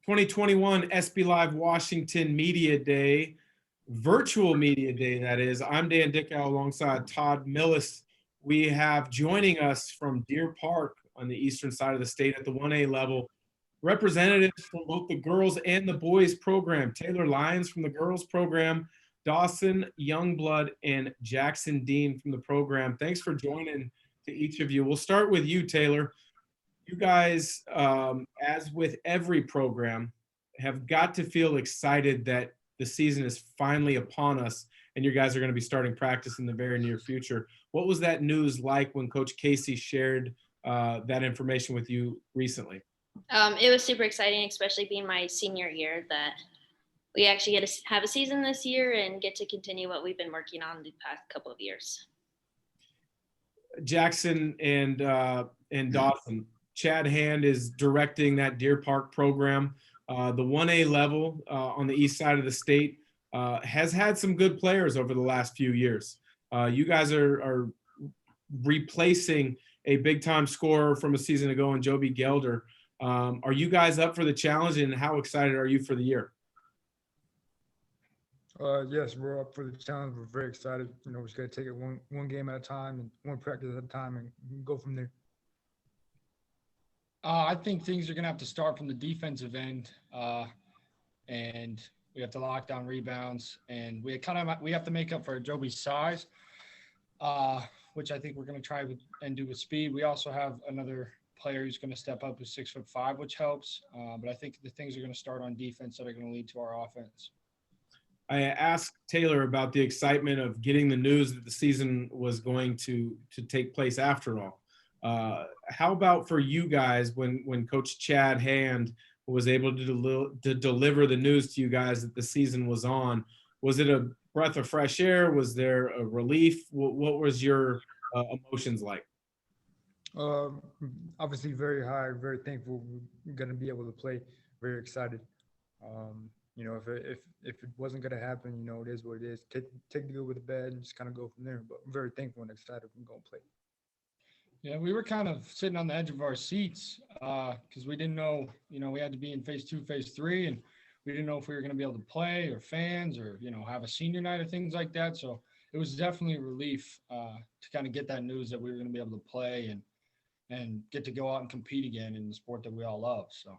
2021 SBLive Washington Media Day, virtual media day, that is. I'm Dan Dickow alongside Todd Millis. We have joining us from Deer Park on the eastern side of the state at the 1A level, representatives from both the girls and the boys program. Taylor Lyons from the girls program, Dawson, Youngblood, and Jackson Dean from the program. Thanks for joining to each of you. We'll start with you, Taylor. You guys, as with every program, have got to feel excited that the season is finally upon us and you guys are going to be starting practice in the very near future. What was that news like when Coach Casey shared that information with you recently? It was super exciting, especially being my senior year, that we actually get to have a season this year and get to continue what we've been working on the past couple of years. Jackson and Dawson, Chad Hand is directing that Deer Park program. The 1A level on the east side of the state has had some good players over the last few years. You guys are replacing a big-time scorer from a season ago in Joby Gelder. Are you guys up for the challenge, and how excited are you for the year? Yes, we're up for the challenge. We're very excited. You know, we're just going to take it one game at a time and one practice at a time and go from there. I think things are going to have to start from the defensive end, and we have to lock down rebounds, and we have to make up for Joby's size, which I think we're going to try and do with speed. We also have another player who's going to step up who's 6'5", which helps. But I think the things are going to start on defense that are going to lead to our offense. I asked Taylor about the excitement of getting the news that the season was going to take place after all. How about for you guys when Coach Chad Hand was able to deliver the news to you guys that the season was on? Was it a breath of fresh air? Was there a relief? What was your emotions like? Obviously very high, very thankful we're going to be able to play, very excited. You know, if it wasn't going to happen, you know, it is what it is. Take the good with the bad and just kind of go from there. But I'm very thankful and excited we're going to play. Yeah, we were kind of sitting on the edge of our seats because we didn't know, you know, we had to be in phase 2, phase 3, and we didn't know if we were going to be able to play or fans or, you know, have a senior night or things like that. So it was definitely a relief to kind of get that news that we were going to be able to play and get to go out and compete again in the sport that we all love. So,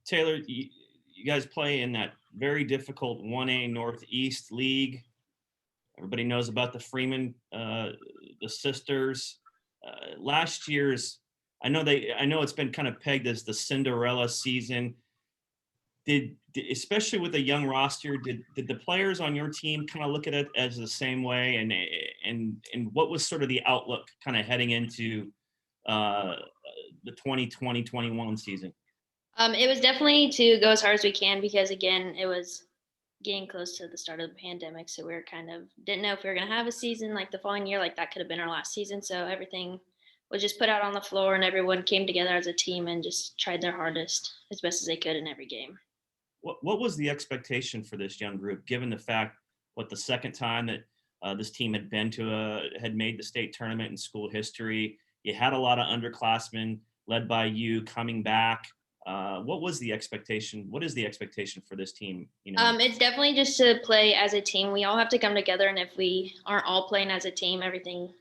Taylor, you guys play in that very difficult 1A Northeast League. Everybody knows about the Freeman, the sisters. Last year's, I know it's been kind of pegged as the Cinderella season. Did especially with a young roster, did the players on your team kind of look at it as the same way? And what was sort of the outlook kind of heading into the 2020-21 season? It was definitely to go as hard as we can because, again, it was getting close to the start of the pandemic. So we were kind of didn't know if we were going to have a season like the following year, like that could have been our last season. So everything was just put out on the floor and everyone came together as a team and just tried their hardest as best as they could in every game. What was the expectation for this young group, given the fact, the second time that this team had had made the state tournament in school history? You had a lot of underclassmen led by you coming back. What was the expectation? What is the expectation for this team? You know, it's definitely just to play as a team. We all have to come together, and if we aren't all playing as a team, everything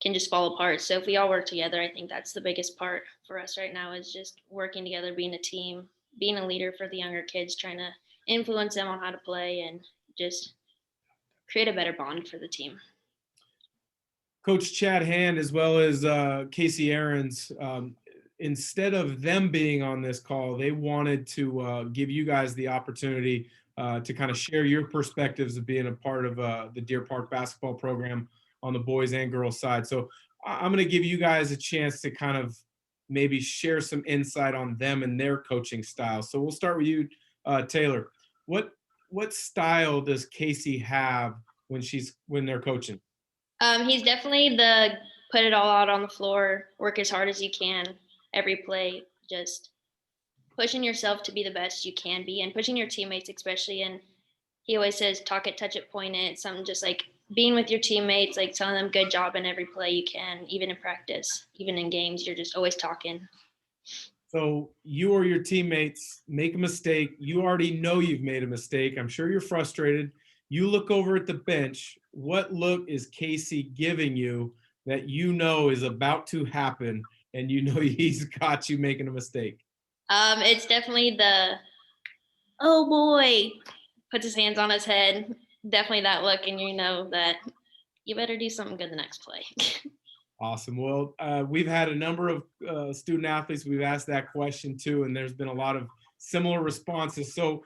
can just fall apart. So if we all work together, I think that's the biggest part for us right now is just working together, being a team, being a leader for the younger kids, trying to influence them on how to play and just create a better bond for the team. Coach Chad Hand, as well as Casey Aarons, instead of them being on this call, they wanted to give you guys the opportunity to kind of share your perspectives of being a part of the Deer Park basketball program on the boys and girls side. So I'm going to give you guys a chance to kind of maybe share some insight on them and their coaching style. So we'll start with you, Taylor. What style does Casey have when they're coaching? He's definitely the put it all out on the floor, work as hard as you can. Every play, just pushing yourself to be the best you can be and pushing your teammates especially. And he always says, talk it, touch it, point it, something just like being with your teammates, like telling them good job in every play you can, even in practice, even in games, you're just always talking. So you or your teammates make a mistake. You already know you've made a mistake. I'm sure you're frustrated. You look over at the bench. What look is Casey giving you that you know is about to happen and you know he's got you making a mistake? It's definitely the, oh boy, puts his hands on his head. Definitely that look, and you know that you better do something good the next play. Awesome. Well, we've had a number of student athletes. We've asked that question too, and there's been a lot of similar responses. So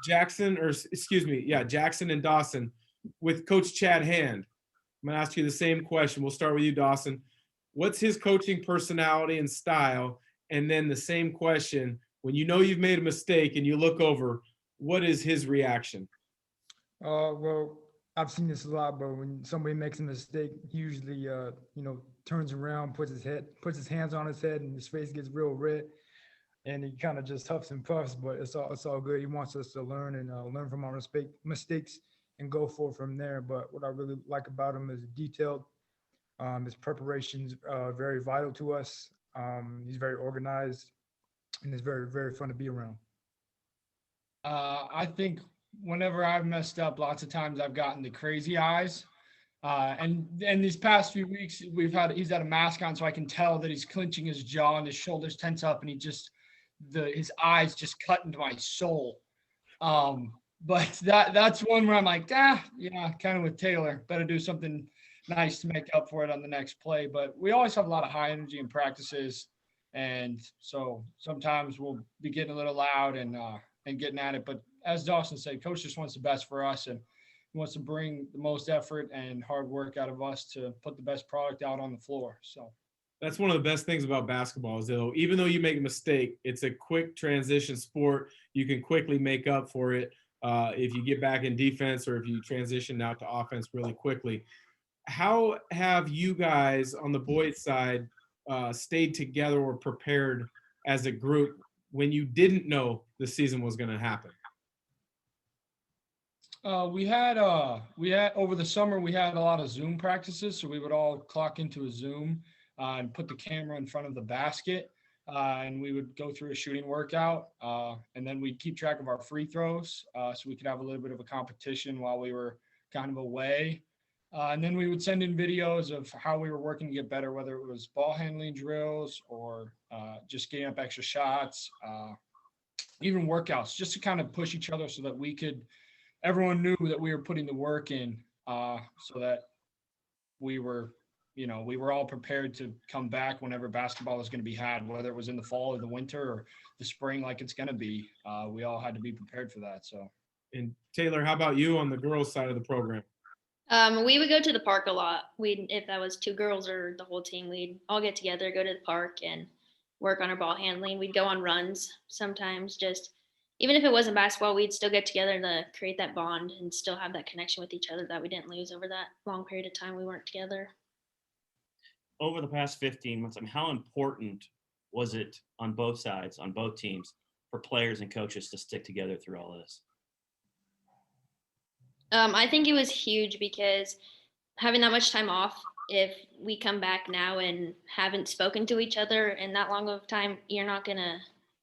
Jackson and Dawson, with Coach Chad Hand, I'm gonna ask you the same question. We'll start with you, Dawson. What's his coaching personality and style? And then the same question, when you know you've made a mistake and you look over, what is his reaction? Well, I've seen this a lot, but when somebody makes a mistake, he usually, turns around, puts his hands on his head, and his face gets real red, and he kind of just huffs and puffs. But it's all good. He wants us to learn and learn from our mistakes and go forward from there. But what I really like about him is detailed. His preparation's very vital to us. He's very organized, and it's very, very fun to be around. I think whenever I've messed up, lots of times I've gotten the crazy eyes. And these past few weeks, he's had a mask on, so I can tell that he's clenching his jaw and his shoulders tense up, and his eyes just cut into my soul. But that's one where I'm like, kind of with Taylor, better do something nice to make up for it on the next play. But we always have a lot of high energy in practices, and so sometimes we'll be getting a little loud and getting at it. But as Dawson said, Coach just wants the best for us, and he wants to bring the most effort and hard work out of us to put the best product out on the floor. So That's one of the best things about basketball is though, even though you make a mistake, it's a quick transition sport. You can quickly make up for it if you get back in defense or if you transition out to offense really quickly. How have you guys on the boys side stayed together or prepared as a group when you didn't know the season was going to happen? We had over the summer, we had a lot of Zoom practices. So we would all clock into a Zoom and put the camera in front of the basket. And we would go through a shooting workout. And then we'd keep track of our free throws. So we could have a little bit of a competition while we were kind of away. And then we would send in videos of how we were working to get better, whether it was ball handling drills or just getting up extra shots, even workouts, just to kind of push each other so that everyone knew that we were putting the work in, so that we were all prepared to come back whenever basketball was going to be had, whether it was in the fall or the winter or the spring like it's going to be. We all had to be prepared for that. So. And Taylor, how about you on the girls' side of the program? We would go to the park a lot. If that was two girls or the whole team, we'd all get together, go to the park and work on our ball handling. We'd go on runs sometimes, even if it wasn't basketball, we'd still get together to create that bond and still have that connection with each other that we didn't lose over that long period of time we weren't together. Over the past 15 months, how important was it on both sides, on both teams, for players and coaches to stick together through all this? I think it was huge because having that much time off, if we come back now and haven't spoken to each other in that long of time, you're not going to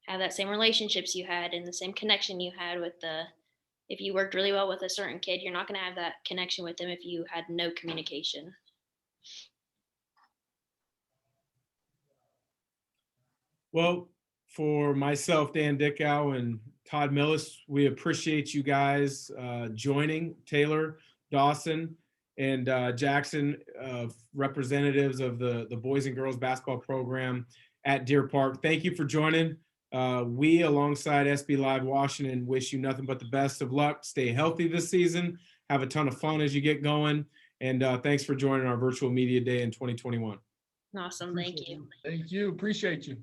have that same relationships you had and the same connection you had if you worked really well with a certain kid, you're not going to have that connection with them if you had no communication. Well, for myself, Dan Dickow, and Todd Millis, we appreciate you guys joining. Taylor, Dawson, and Jackson, representatives of the boys and girls basketball program at Deer Park. Thank you for joining. We, alongside SBLive Washington, wish you nothing but the best of luck. Stay healthy this season. Have a ton of fun as you get going. And thanks for joining our virtual media day in 2021. Awesome. Thank you. Thank you. Appreciate you.